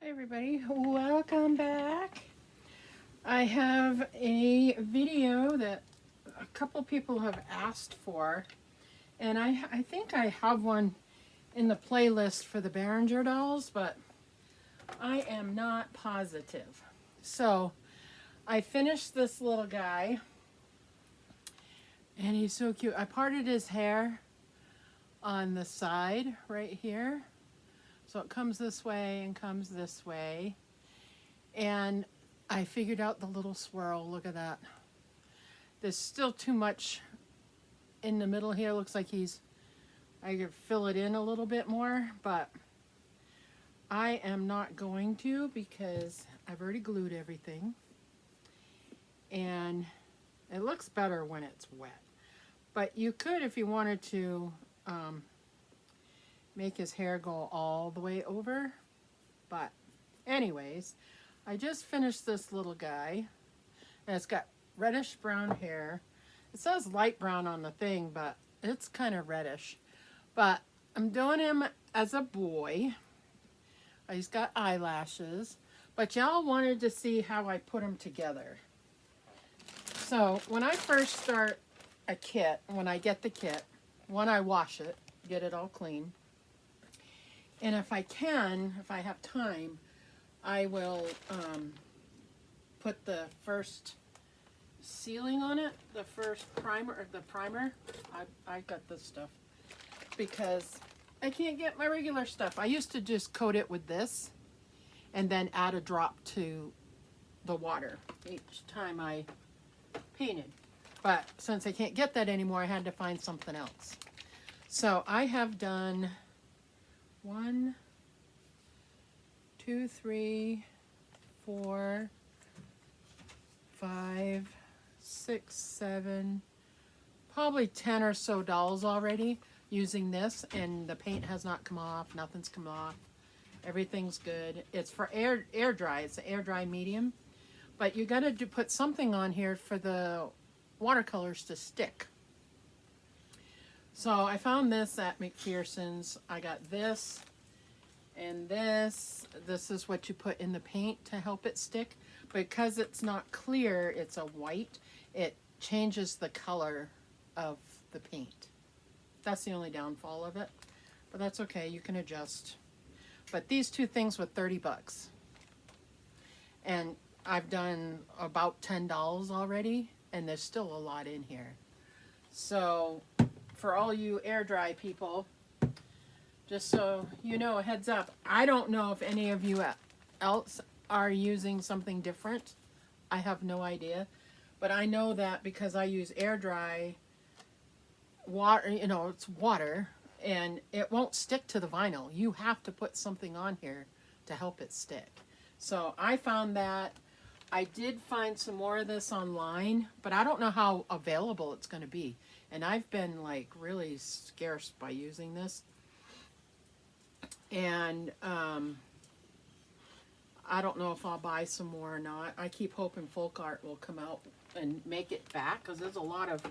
Hi everybody, welcome back. I have a video that a couple people have asked for, and I think I have one in the playlist for the Behringer dolls, but I am not positive. So I finished this little guy, and he's so cute. I parted his hair on the side right here, so it comes this way and comes this way. And I figured out the little swirl. Look at that. There's still too much in the middle here. Looks like I could fill it in a little bit more, but I am not going to because I've already glued everything. And it looks better when it's wet. But you could, if you wanted to, make his hair go all the way over. But anyways, I just finished this little guy, and it's got reddish brown hair. It says light brown on the thing, but it's kind of reddish. But I'm doing him as a boy. He's got eyelashes, but y'all wanted to see how I put them together. So when I first start a kit, when I get the kit, I wash it, get it all clean. And if I have time, I will put the first sealing on it, the first primer. I got this stuff because I can't get my regular stuff. I used to just coat it with this and then add a drop to the water each time I painted. But since I can't get that anymore, I had to find something else. So I have done 1, 2, 3, 4, 5, 6, 7, probably 10 or so dolls already using this, and the paint has not come off, nothing's come off, everything's good. It's for air dry, it's an air dry medium, but you got to put something on here for the watercolors to stick. So I found this at McPherson's. I got this and this. This is what you put in the paint to help it stick. Because it's not clear, it's a white, it changes the color of the paint. That's the only downfall of it. But that's okay, you can adjust. But these two things were 30 bucks. And I've done about 10 dolls already, and there's still a lot in here. So for all you air dry people, just so you know, a heads up, I don't know if any of you else are using something different. I have no idea, but I know that because I use air dry water, it's water, and it won't stick to the vinyl. You have to put something on here to help it stick. So I found that. I did find some more of this online, but I don't know how available it's going to be. And I've been like really scarce by using this. And I don't know if I'll buy some more or not. I keep hoping Folk Art will come out and make it back, because there's a lot of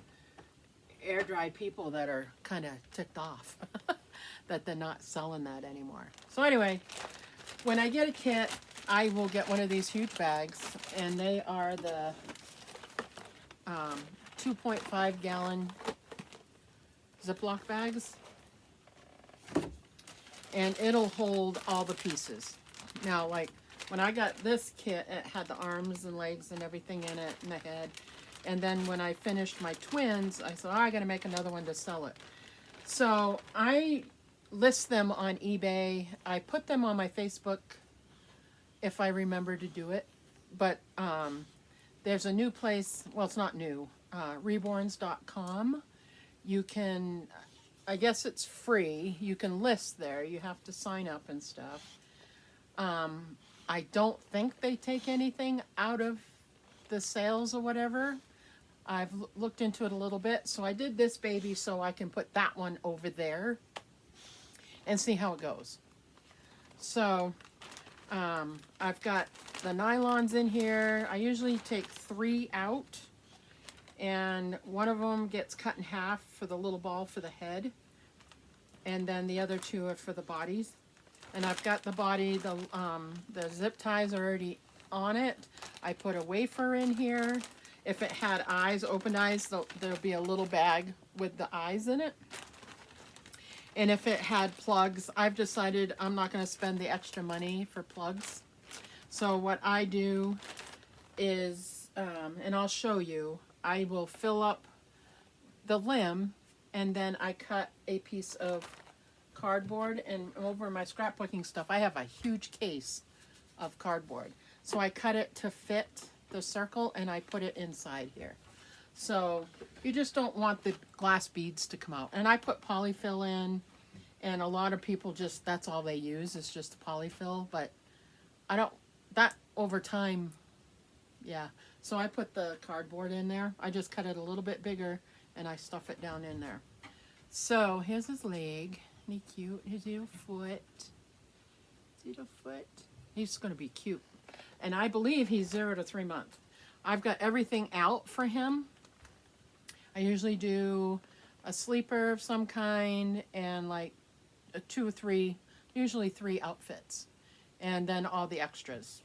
air dry people that are kind of ticked off that they're not selling that anymore. So anyway, when I get a kit, I will get one of these huge bags, and they are the 2.5 gallon Ziploc bags, and it'll hold all the pieces. Now, like when I got this kit, it had the arms and legs and everything in it, and the head. And then when I finished my twins, I said, oh, I gotta make another one to sell it. So I list them on eBay. I put them on my Facebook if I remember to do it. But there's a new place, well, it's not new, reborns.com. You can, I guess it's free. You can list there. You have to sign up and stuff. I don't think they take anything out of the sales or whatever. I've looked into it a little bit. So I did this baby so I can put that one over there and see how it goes. So I've got the nylons in here. I usually take 3 out, and one of them gets cut in half for the little ball for the head, and then the other 2 are for the bodies. And I've got the body, the zip ties are already on it. I put a wafer in here. If it had eyes, open eyes, there'll be a little bag with the eyes in it. And if it had plugs, I've decided I'm not going to spend the extra money for plugs. So what I do is, and I'll show you, I will fill up the limb, and then I cut a piece of cardboard, and over my scrapbooking stuff, I have a huge case of cardboard. So I cut it to fit the circle, and I put it inside here. So you just don't want the glass beads to come out. And I put polyfill in, and a lot of people just, that's all they use is just the polyfill, but I don't, that over time, yeah. So I put the cardboard in there. I just cut it a little bit bigger, and I stuff it down in there. So here's his leg. Isn't he cute? His little foot. His little foot. He's going to be cute. And I believe he's 0 to 3 months. I've got everything out for him. I usually do a sleeper of some kind and like a 2 or 3, usually 3 outfits. And then all the extras.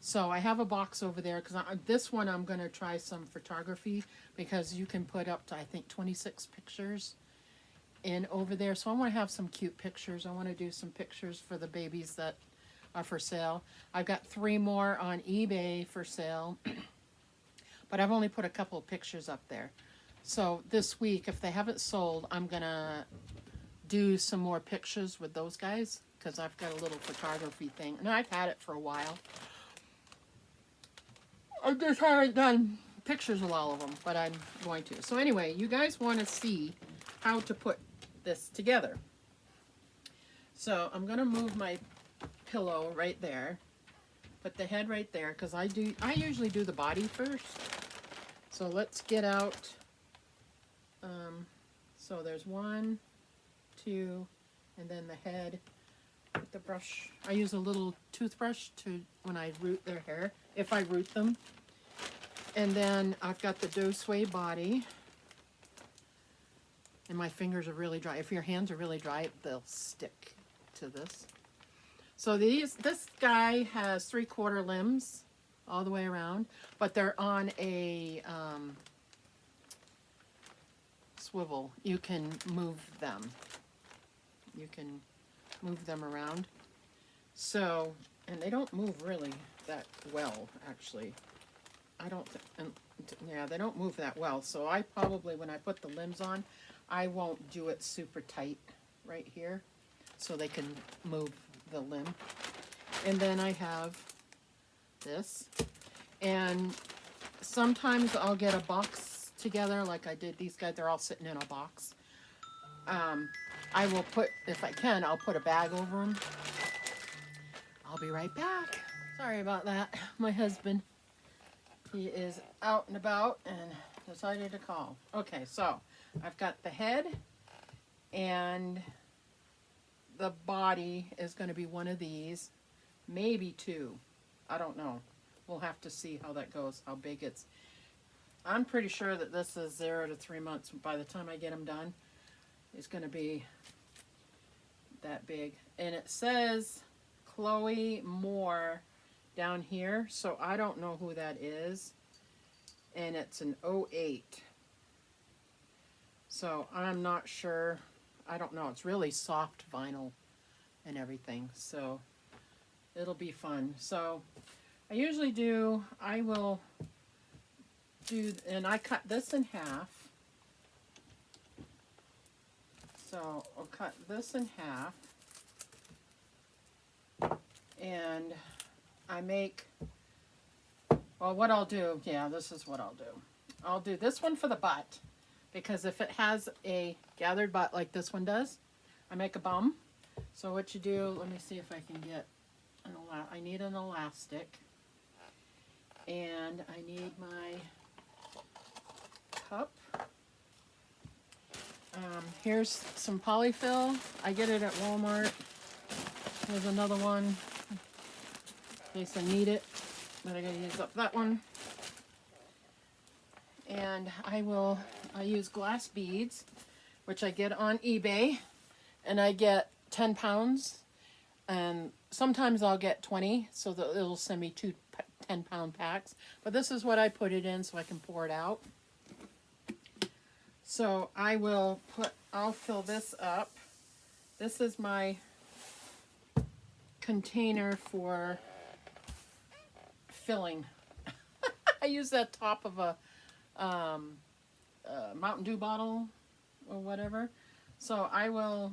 So I have a box over there because this one I'm going to try some photography because you can put up to, I think, 26 pictures in over there. So I want to have some cute pictures. I want to do some pictures for the babies that are for sale. I've got 3 more on eBay for sale, but I've only put a couple of pictures up there. So this week, if they haven't sold, I'm going to do some more pictures with those guys because I've got a little photography thing. And I've had it for a while. I just haven't done pictures of all of them, but I'm going to. So anyway, you guys want to see how to put this together. So I'm going to move my pillow right there. Put the head right there because I usually do the body first. So let's get out. So there's 1, 2, and then the head. With the brush, I use a little toothbrush to when I root their hair, if I root them. And then I've got the doe sway body. And my fingers are really dry. If your hands are really dry, they'll stick to this. So this guy has 3/4 limbs all the way around, but they're on a swivel. You can move them. You can move them around. So, and they don't move really that well, actually. I don't, yeah, they don't move that well. So I probably, when I put the limbs on, I won't do it super tight right here so they can move the limb. And then I have this. And sometimes I'll get a box together like I did these guys. They're all sitting in a box. I will put, if I can, I'll put a bag over them. I'll be right back. Sorry about that. My husband, he is out and about and decided to call. Okay, so I've got the head and the body is going to be one of these, maybe 2. I don't know. We'll have to see how that goes, how big it's. I'm pretty sure that this is 0 to 3 months. By the time I get them done, it's going to be that big. And it says Chloe Moore down here, so I don't know who that is. And it's an 08. So I'm not sure. I don't know. It's really soft vinyl and everything. So it'll be fun. So I usually do, I will do, and I cut this in half. So I'll cut this in half, and I make, well, what I'll do, yeah, this is what I'll do. I'll do this one for the butt, because if it has a gathered butt like this one does, I make a bum. So what you do, let me see if I can get, I need an elastic, and I need my cup. Here's some polyfill. I get it at Walmart. Here's another one in case I need it, but I gotta use up that one. And I use glass beads, which I get on eBay, and I get 10 pounds And sometimes I'll get 20, so that it'll send me two 10-pound packs. But this is what I put it in so I can pour it out. So I'll fill this up. This is my container for filling. I use that top of a Mountain Dew bottle or whatever. So I will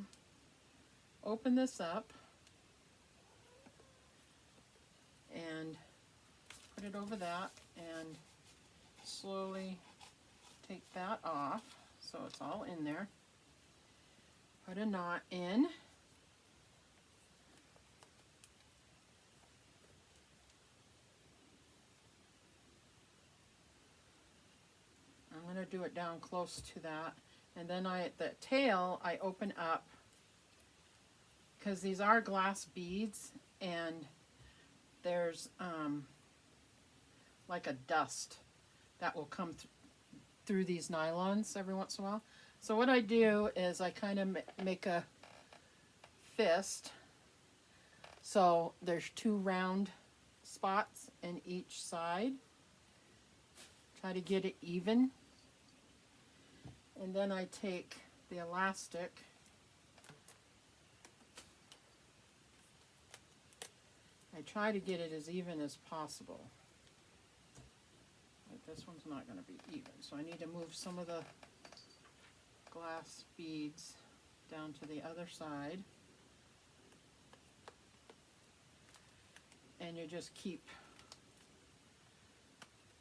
open this up and put it over that and slowly take that off so it's all in there. Put a knot in. I'm going to do it down close to that, and then the tail I open up, because these are glass beads and there's like a dust that will come through these nylons every once in a while. So what I do is I kind of make a fist, so there's two round spots in each side. Try to get it even. And then I take the elastic I try to get it as even as possible. But this one's not going to be even, so I need to move some of the glass beads down to the other side. And you just keep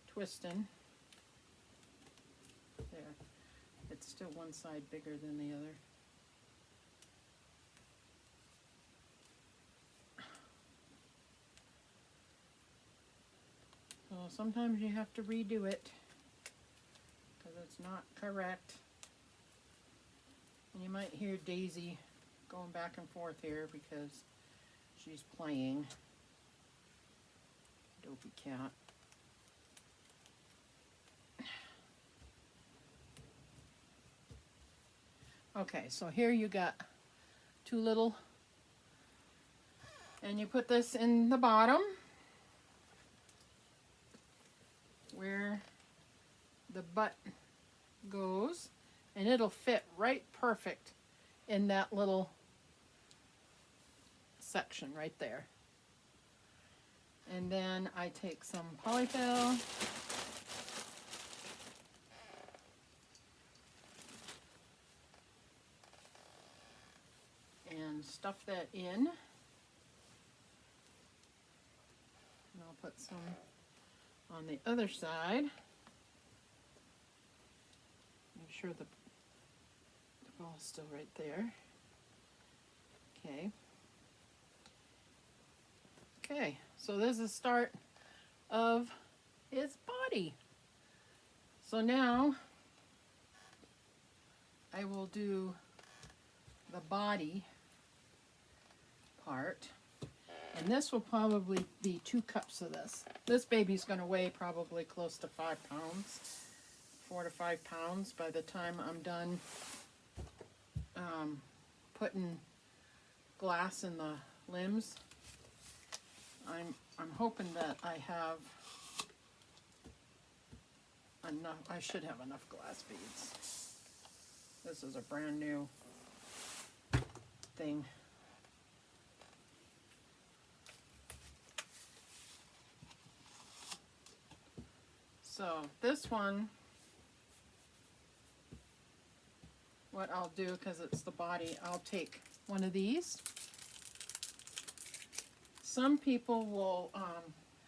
twisting. There. It's still one side bigger than the other. So sometimes you have to redo it because it's not correct. And you might hear Daisy going back and forth here because she's playing. Dopey cat. Okay, so here you got two little, and you put this in the bottom where the butt goes, and it'll fit right perfect in that little section right there. And then I take some polyfill and stuff that in. And I'll put some on the other side. Make sure the ball's still right there. Okay. Okay, so this is the start of his body. So now I will do the body part, and this will probably be 2 cups of this. This baby's going to weigh probably close to 5 pounds, 4 to 5 pounds by the time I'm done putting glass in the limbs. I'm hoping that I have enough. I should have enough glass beads. This is a brand new thing. So this one, what I'll do, because it's the body, I'll take one of these. Some people will, oh,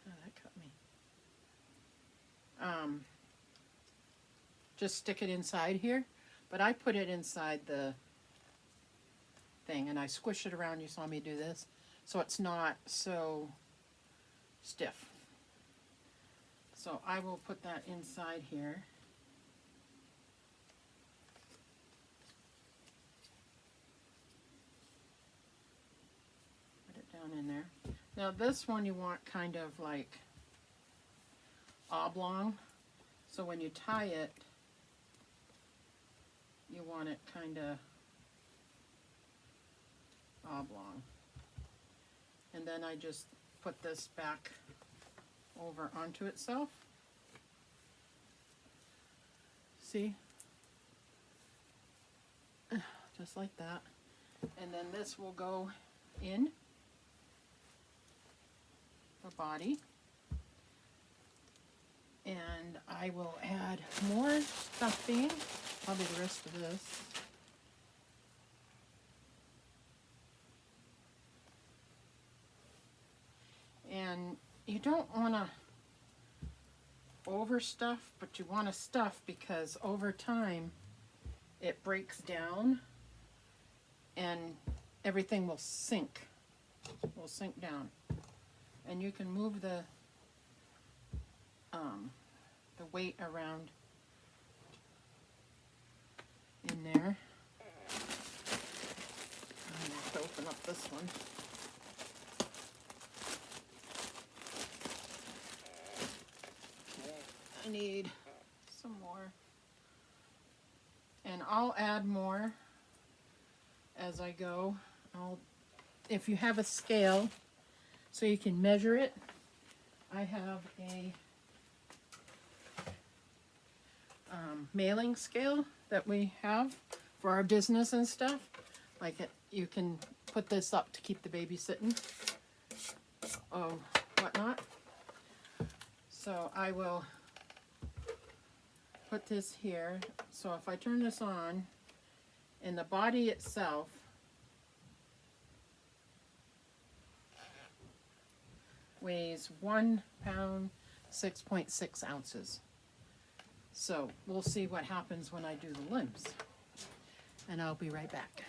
that cut me. Just stick it inside here, but I put it inside the thing and I squish it around. You saw me do this, so it's not so stiff. So I will put that inside here. Put it down in there. Now this one you want kind of like oblong, so when you tie it, you want it kind of oblong. And then I just put this back over onto itself. See? Just like that. And then this will go in the body. And I will add more stuffing, probably the rest of this. And you don't want to overstuff, but you want to stuff because over time it breaks down and everything will sink down. And you can move the weight around in there. I'm going to open up this one. Okay, I need some more. And I'll add more as I go. If you have a scale so you can measure it, I have a mailing scale that we have for our business and stuff. Like you can put this up to keep the baby sitting or whatnot. So I will put this here. So if I turn this on, in the body itself, weighs 1 pound, 6.6 ounces. So we'll see what happens when I do the limbs. And I'll be right back.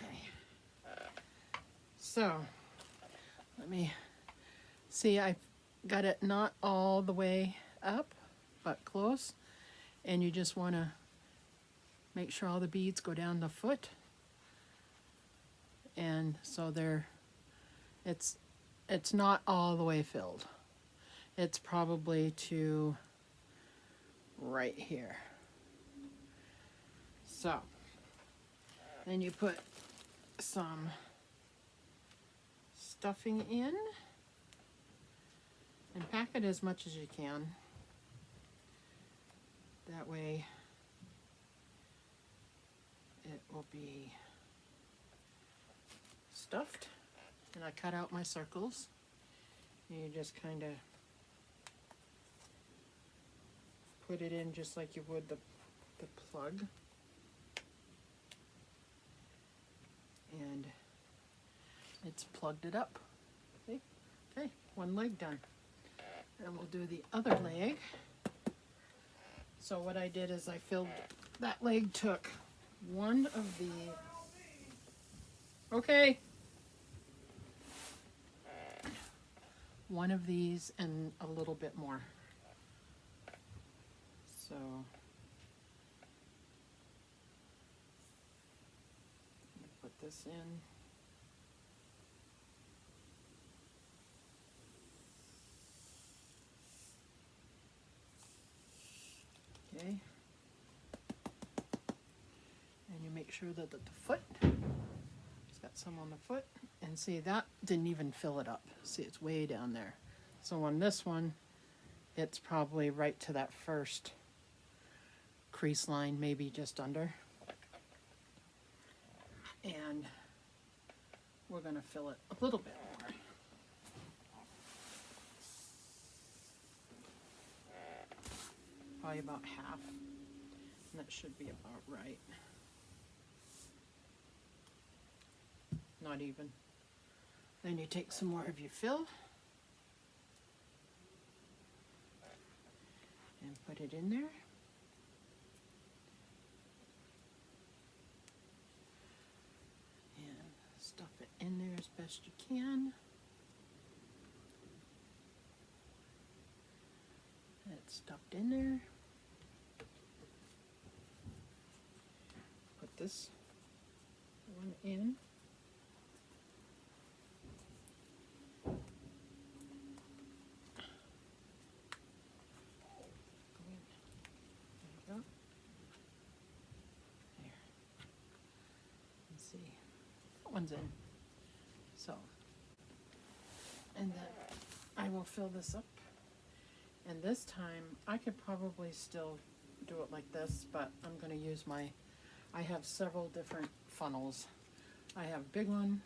So let me see, I've got it not all the way up, but close. And you just want to make sure all the beads go down the foot. And so it's not all the way filled. It's probably to right here. So then you put some stuffing in and pack it as much as you can. That way it will be stuffed. And I cut out my circles. And you just kind of put it in just like you would the plug. And it's plugged it up. See? Okay, one leg done. And we'll do the other leg. So what I did is I filled, that leg took one of the, okay, one of these and a little bit more. So put this in. Okay. And you make sure that the foot, it's got some on the foot. And see, that didn't even fill it up. See, it's way down there. So on this one, it's probably right to that first crease line, maybe just under. And we're going to fill it a little bit more. Probably about half. And that should be about right. Not even. Then you take some more of your fill and put it in there. And stuff it in there as best you can. It's stuffed in there. Put this one in. One's in. So And then I will fill this up. And this time, I could probably still do it like this, but I'm going to use I have several different funnels. I have a big one,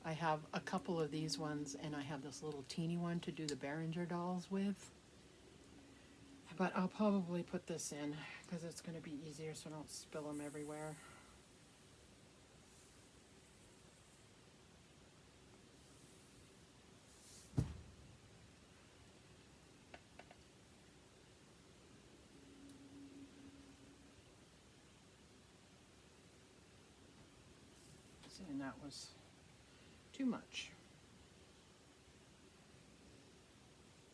I have a couple of these ones, and I have this little teeny one to do the Behringer dolls with. But I'll probably put this in because it's going to be easier so I don't spill them everywhere. See, and that was too much.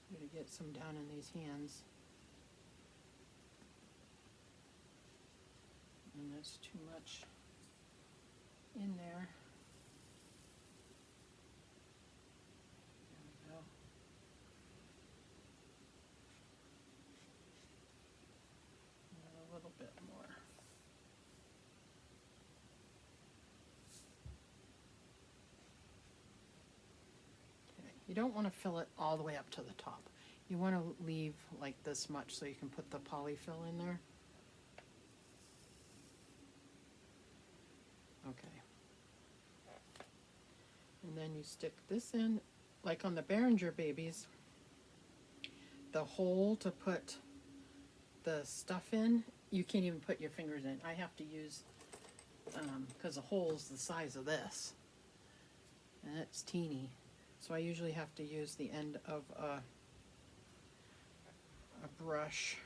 I'm going to get some down in these hands. And there's too much in there. There we go. And a little bit more. Okay. You don't want to fill it all the way up to the top. You want to leave like this much so you can put the polyfill in there. Okay. And then you stick this in, like on the Behringer babies, the hole to put the stuff in, you can't even put your fingers in. I have to use, because the hole's the size of this, and it's teeny. So I usually have to use the end of a brush.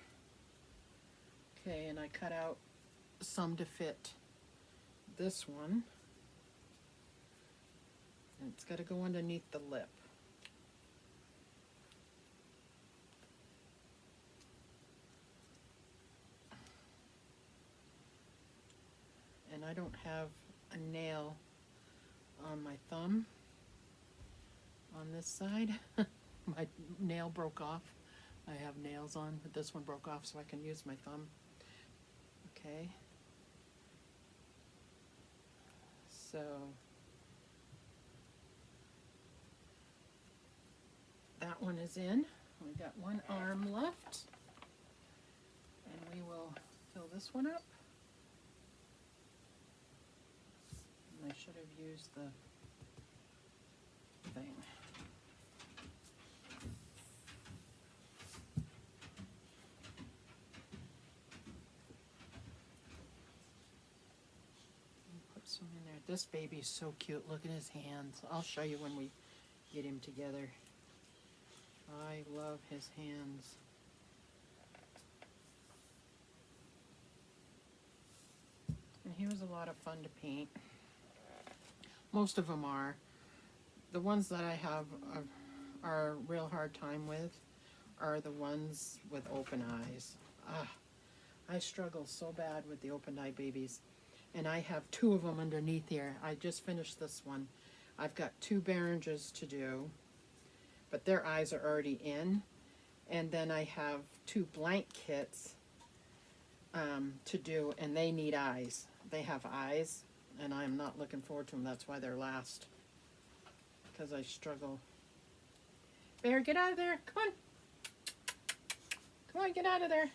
Okay, and I cut out some to fit this one, and it's got to go underneath the lip. And I don't have a nail on my thumb on this side. My nail broke off. I have nails on, but this one broke off so I can use my thumb. Okay. So that one is in. We got one arm left, and we will fill this one up. And I should have used the thing. Some in there. This baby's so cute. Look at his hands. I'll show you when we get him together. I love his hands. And he was a lot of fun to paint. Most of them are. The ones that I have are a real hard time with are the ones with open eyes. I struggle so bad with the open eye babies. And I have two of them underneath here. I just finished this one. I've got two Behringers to do, but their eyes are already in. And then I have two blank kits to do, and they need eyes. They have eyes, and I'm not looking forward to them. That's why they're last, because I struggle. Bear, get out of there. Come on. Come on, get out of there.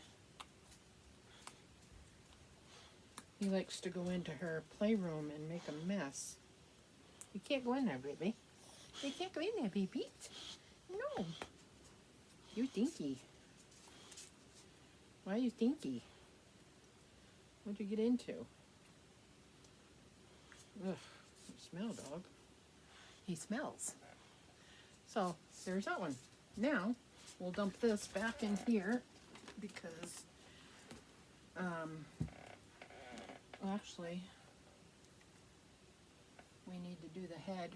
He likes to go into her playroom and make a mess. You can't go in there, baby. You can't go in there, baby. No. You're stinky. Why are you stinky? What'd you get into? Ugh, you smell, dog. He smells. So, there's that one. Now, we'll dump this back in here because, actually, we need to do the head.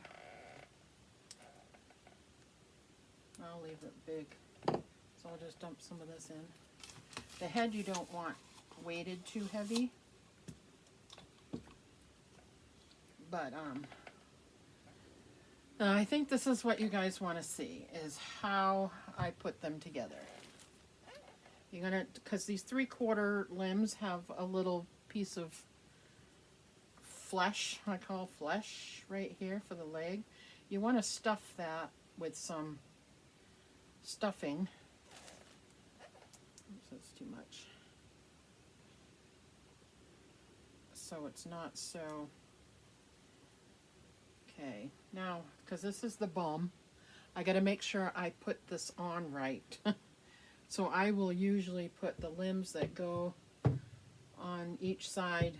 I'll leave it big, so I'll just dump some of this in. The head you don't want weighted too heavy, but I think this is what you guys want to see, is how I put them together. You're gonna, because these 3/4 limbs have a little piece of flesh, I call flesh right here for the leg. you want to stuff that with some stuffing. Oops, that's too much. So it's not so, okay, now, because this is the bum, I got to make sure I put this on right. So I will usually put the limbs that go on each side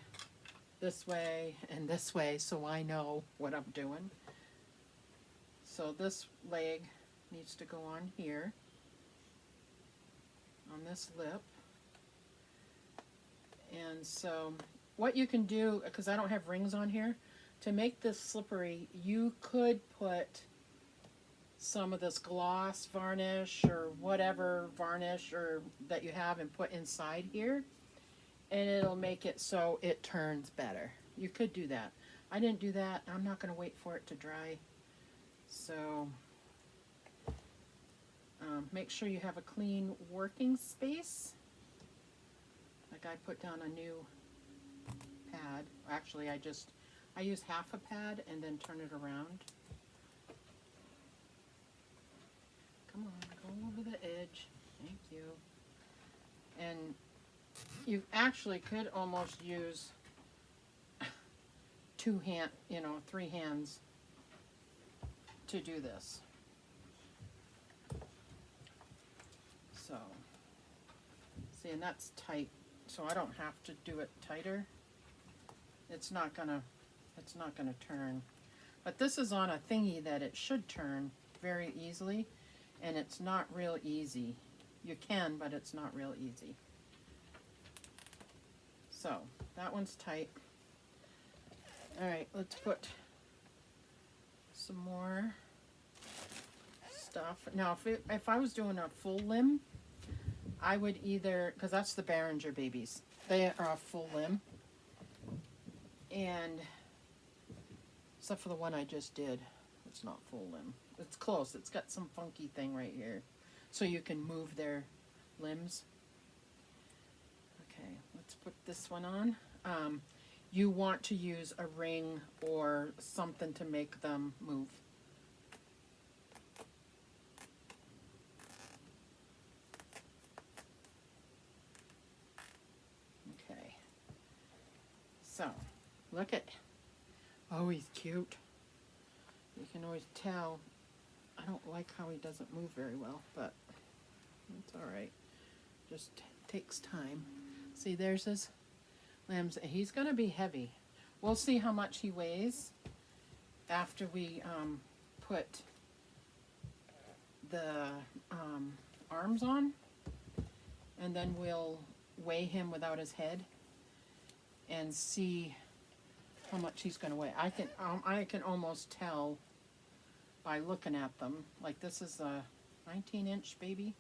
this way and this way, so I know what I'm doing. So this leg needs to go on here, on this lip. And so what you can do, because I don't have rings on here, to make this slippery, you could put some of this gloss varnish or whatever varnish or that you have and put inside here, and it'll make it so it turns better. You could do that. I didn't do that. I'm not going to wait for it to dry. So make sure you have a clean working space. Like I put down a new pad. Actually, I use half a pad and then turn it around. Come on, go over the edge. Thank you. And you actually could almost use three hands to do this. So, see, and that's tight, so I don't have to do it tighter. It's not gonna turn. But this is on a thingy that it should turn very easily, and it's not real easy. You can, but it's not real easy. So, that one's tight. Alright, let's put some more stuff. Now, if I was doing a full limb, I would either, because that's the Behringer babies. They are a full limb. And, except for the one I just did, it's not full limb. It's close. It's got some funky thing right here. So you can move their limbs. Okay, let's put this one on. You want to use a ring or something to make them move. Okay. So, look at, oh, he's cute. You can always tell. I don't like how he doesn't move very well, but it's all right. Just takes time. See, there's his limbs. He's going to be heavy. We'll see how much he weighs after we put the arms on, and then we'll weigh him without his head and see how much he's going to weigh. I can almost tell by looking at them. Like this is a 19-inch baby,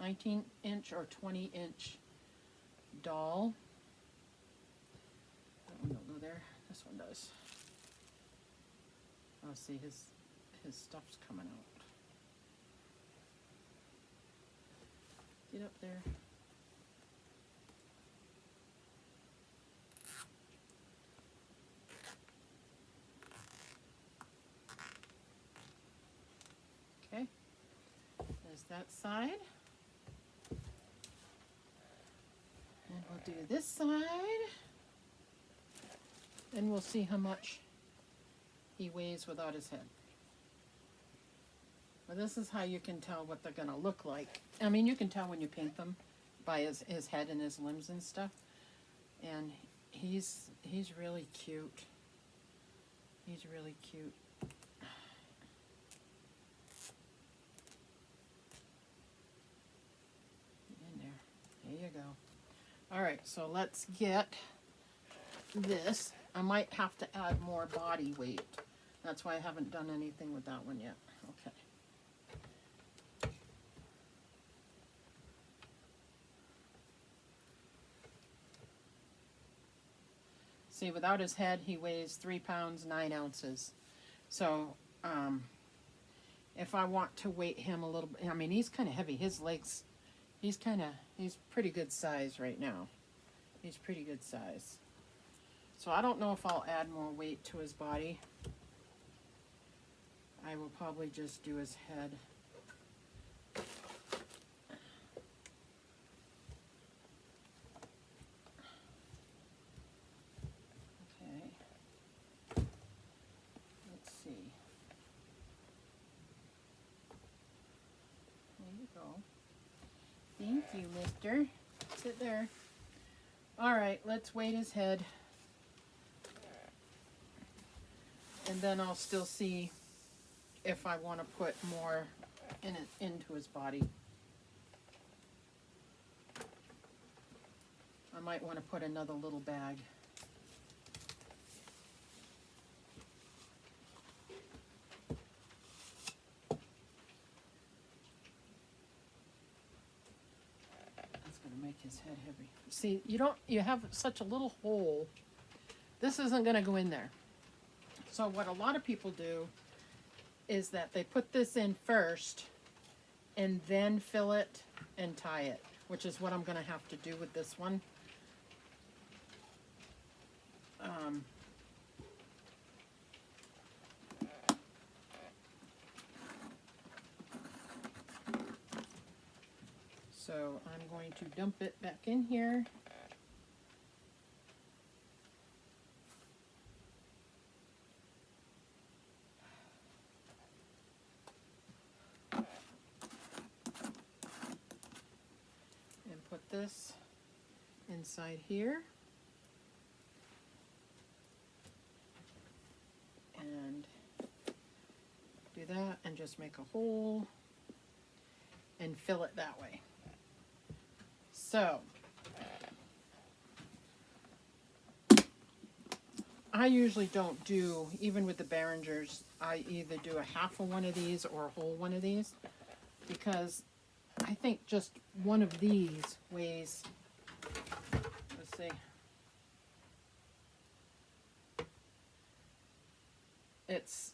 19-inch or 20-inch doll. That one don't go there. This one does. Oh, see, his stuff's coming out. Get up there. Okay, there's that side. And we'll do this side. And we'll see how much he weighs without his head. Well, this is how you can tell what they're going to look like. I mean, you can tell when you paint them by his head and his limbs and stuff. And he's really cute. He's really cute. In there. There you go. All right, so let's get this. I might have to add more body weight. That's why I haven't done anything with that one yet. Okay. See, without his head, he weighs 3 pounds, 9 ounces. So, if I want to weight him a little bit, I mean, he's kind of heavy. His legs, he's pretty good size right now. He's pretty good size. So I don't know if I'll add more weight to his body. I will probably just do his head. Okay. Let's see. There you go. Thank you, mister. Sit there. All right, let's weight his head. And then I'll still see if I want to put more in it, into his body. I might want to put another little bag. That's going to make his head heavy. See, you have such a little hole. This isn't going to go in there. So what a lot of people do is that they put this in first and then fill it and tie it, which is what I'm going to have to do with this one. So I'm going to dump it back in here. Put this inside here, and do that and just make a hole and fill it that way. So I usually don't do, even with the Behringers, I either do a half of one of these or a whole one of these, because I think just one of these weighs, let's see, it's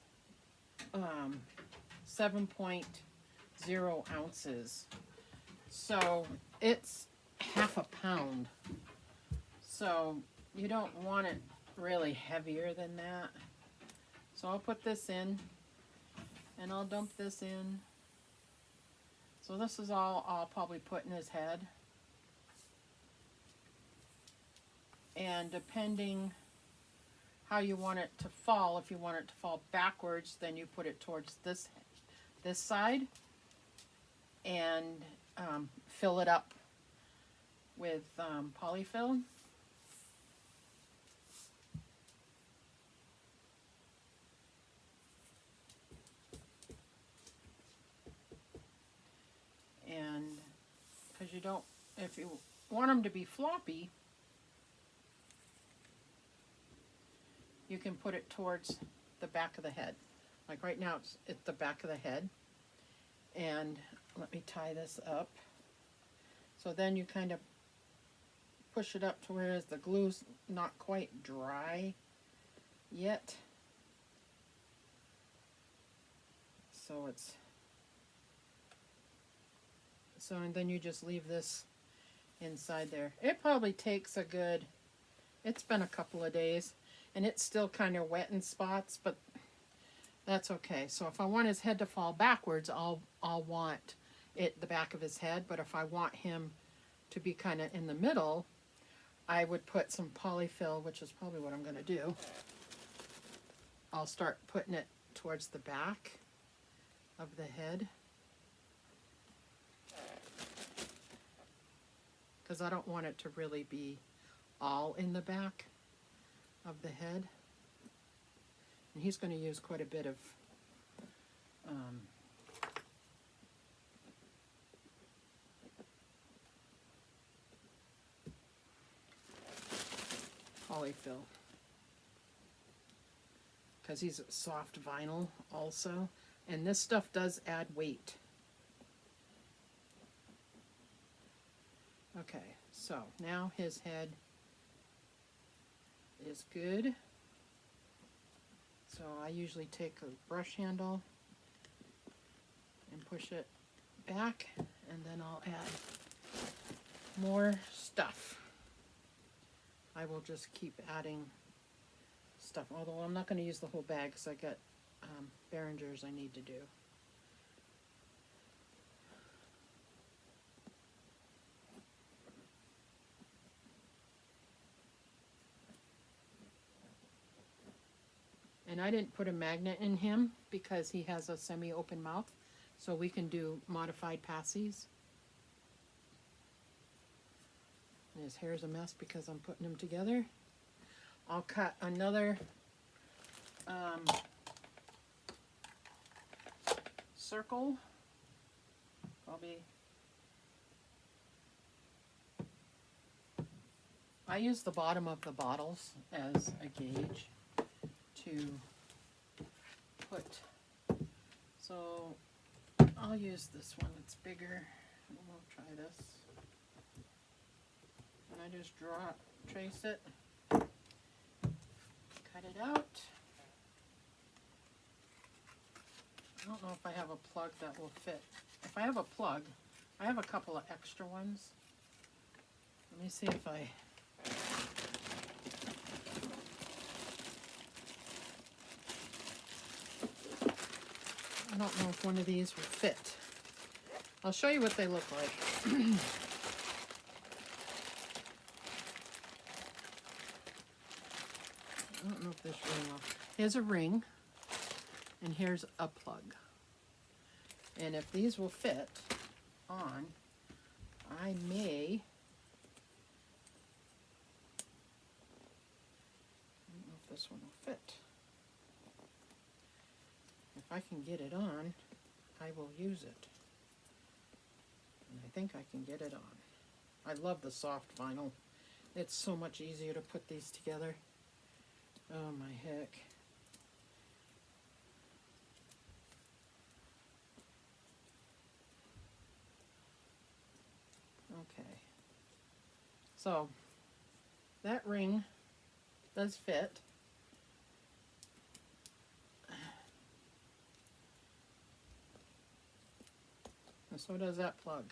7.0 ounces. So it's half a pound. So you don't want it really heavier than that. So I'll put this in and I'll dump this in. So this is all I'll probably put in his head. And depending how you want it to fall, if you want it to fall backwards, then you put it towards this side and fill it up with polyfill. And because you don't, if you want them to be floppy, you can put it towards the back of the head. Like right now it's at the back of the head. And let me tie this up. So then you kind of push it up to where the glue's not quite dry yet. So it's, so and then you just leave this inside there. It probably takes a good, it's been a couple of days and it's still kind of wet in spots, but that's okay. So if I want his head to fall backwards, I'll want it the back of his head, but if I want him to be kind of in the middle, I would put some polyfill, which is probably what I'm going to do. I'll start putting it towards the back of the head, because I don't want it to really be all in the back of the head. And he's going to use quite a bit of polyfill, because he's soft vinyl also, and this stuff does add weight. Okay, so now his head is good. So I usually take a brush handle and push it back, and then I'll add more stuff. I will just keep adding stuff, although I'm not going to use the whole bag because I got Behringers I need to do. And I didn't put a magnet in him because he has a semi-open mouth, so we can do modified passies. And his hair's a mess because I'm putting them together. I'll cut another circle, probably. I use the bottom of the bottles as a gauge to put, so I'll use this one, it's bigger. We'll try this. And I just trace it, cut it out. I don't know if I have a plug that will fit. If I have a plug, I have a couple of extra ones. Let me see if I... I don't know if one of these will fit. I'll show you what they look like. I don't know if this ring will. Here's a ring, and here's a plug. And if these will fit on, I may... I don't know if this one will fit. If I can get it on, I will use it. And I think I can get it on. I love the soft vinyl. It's so much easier to put these together. Oh my heck. Okay. So, that ring does fit. And so does that plug.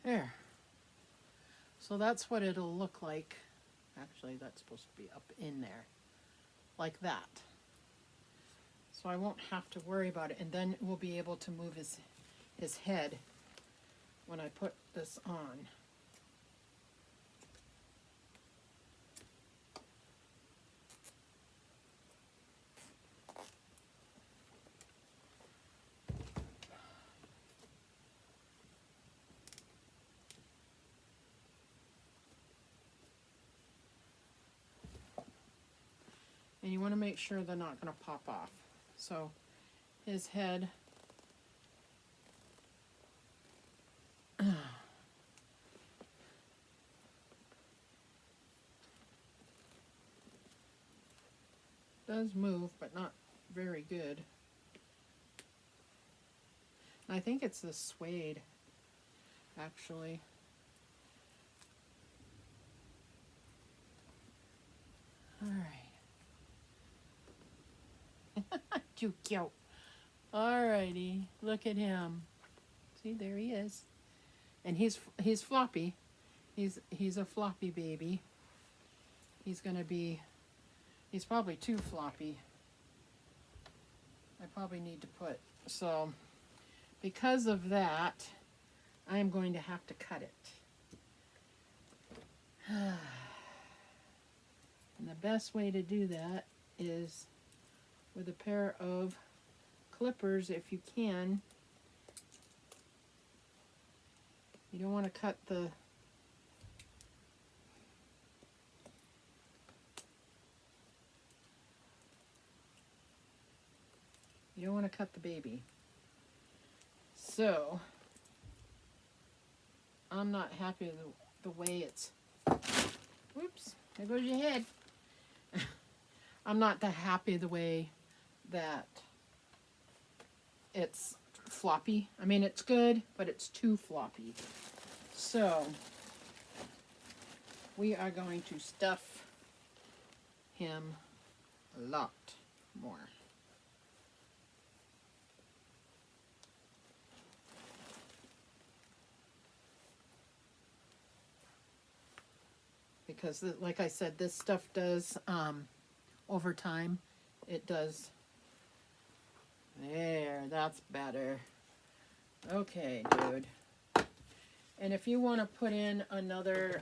There. So that's what it'll look like. Actually, that's supposed to be up in there. Like that. So I won't have to worry about it. And then we'll be able to move his head when I put this on. And you want to make sure they're not going to pop off. So his head does move, but not very good. And I think it's the suede, actually. All right. Too cute. Alrighty, look at him. See, there he is. And he's floppy. He's a floppy baby. He's probably too floppy. I probably need to put, so because of that, I am going to have to cut it. And the best way to do that is with a pair of clippers, if you can. You don't want to cut the baby. So I'm not happy the way it's, whoops, there goes your head. I'm not that happy the way that it's floppy. I mean, it's good, but it's too floppy. So we are going to stuff him a lot more. because like I said, this stuff does, over time, it does. There, that's better. Okay, dude. And if you want to put in another,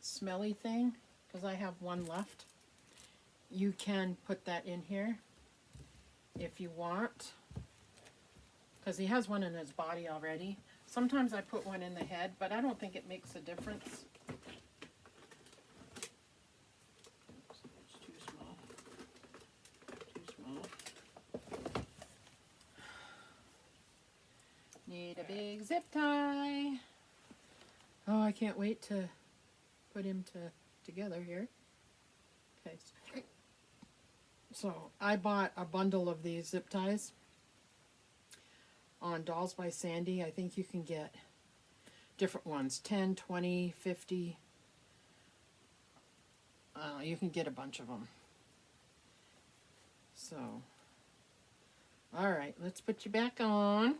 smelly thing, because I have one left, you can put that in here if you want, because he has one in his body already. Sometimes I put one in the head, but I don't think it makes a difference. Oops, it's too small. Too small. Need a big zip tie. Oh, I can't wait to put him together here. Okay. So I bought a bundle of these zip ties on Dolls by Sandy. I think you can get different ones, 10, 20, 50. You can get a bunch of them. So, all right, let's put you back on.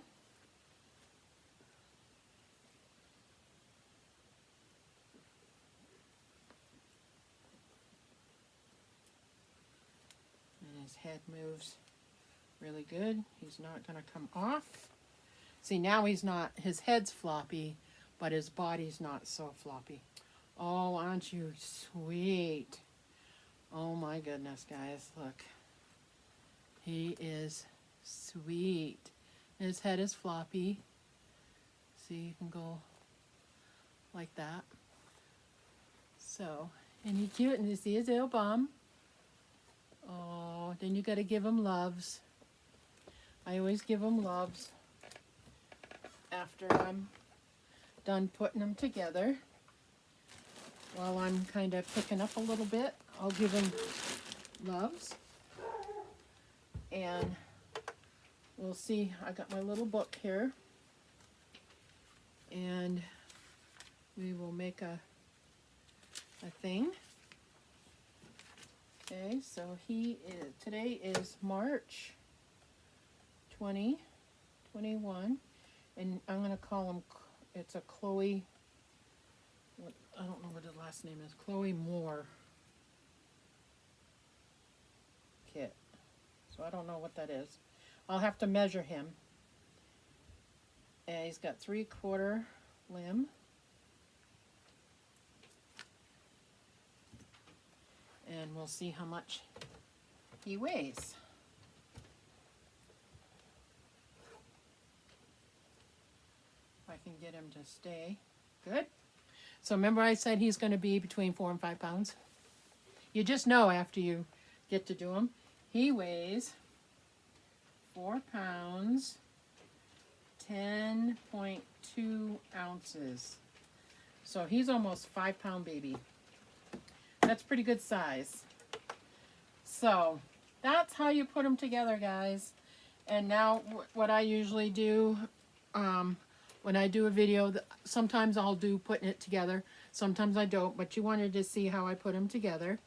His head moves really good. He's not going to come off. See, now he's not, his head's floppy, but his body's not so floppy. Oh, aren't you sweet? Oh my goodness, guys, look. He is sweet. His head is floppy. See, you can go like that. So, and he's cute, and you see his little bum. Oh, then you got to give him loves. I always give him loves after I'm done putting them together. While I'm kind of picking up a little bit, I'll give him loves. And we'll see. I got my little book here. And we will make a thing. Okay, so today is March 2021, and I'm going to call him, it's a Chloe, I don't know what his last name is, Chloe Moore kit. So I don't know what that is. I'll have to measure him. And he's got 3/4 limb. And we'll see how much he weighs. If I can get him to stay. Good. So remember I said he's going to be between 4 and 5 pounds? You just know after you get to do him. He weighs 4 pounds, 10.2 ounces. So he's almost 5-pound baby. That's pretty good size. So that's how you put them together, guys. And now what I usually do when I do a video, sometimes I'll do putting it together, sometimes I don't, but you wanted to see how I put them together.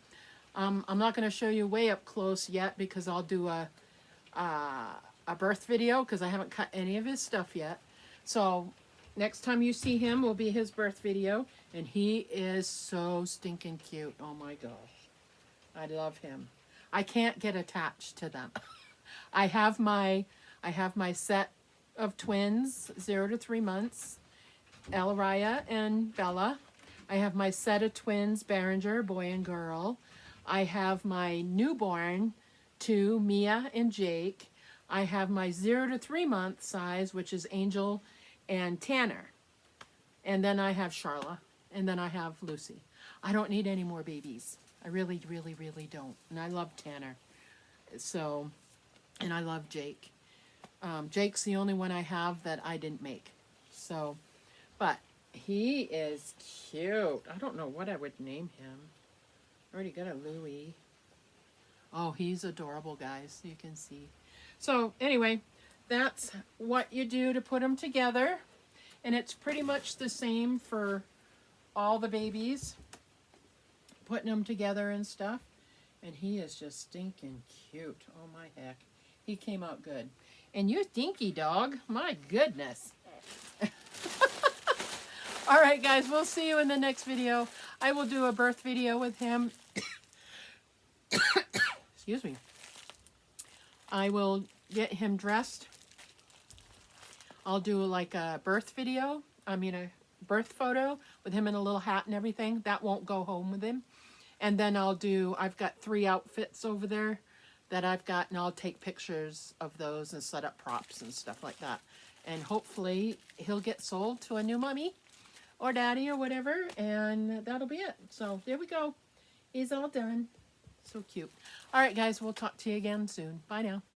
I'm not going to show you way up close yet because I'll do a birth video because I haven't cut any of his stuff yet. So next time you see him will be his birth video, and he is so stinking cute. Oh my gosh. I love him. I can't get attached to them. I have my set of twins, 0 to 3 months, Elraya and Bella. I have my set of twins, Behringer, boy and girl. I have my newborn, 2, Mia and Jake. I have my 0 to 3 month size, which is Angel and Tanner. And then I have Charla. And then I have Lucy. I don't need any more babies. I really, really, really don't. And I love Tanner. So, and I love Jake. Jake's the only one I have that I didn't make. So, but he is cute. I don't know what I would name him. I already got a Louie. Oh, he's adorable, guys. You can see. So, anyway, that's what you do to put them together. And it's pretty much the same for all the babies. Putting them together and stuff. And he is just stinking cute. Oh, my heck. He came out good. And you stinky dog. My goodness. All right, guys, we'll see you in the next video. I will do a birth video with him. Excuse me. I will get him dressed. I'll do like a birth video. I mean, a birth photo with him in a little hat and everything. That won't go home with him. And then I've got 3 outfits over there that I've got, and I'll take pictures of those and set up props and stuff like that. And hopefully he'll get sold to a new mommy or daddy or whatever, and that'll be it. So there we go. He's all done. So cute. All right, guys, we'll talk to you again soon. Bye now.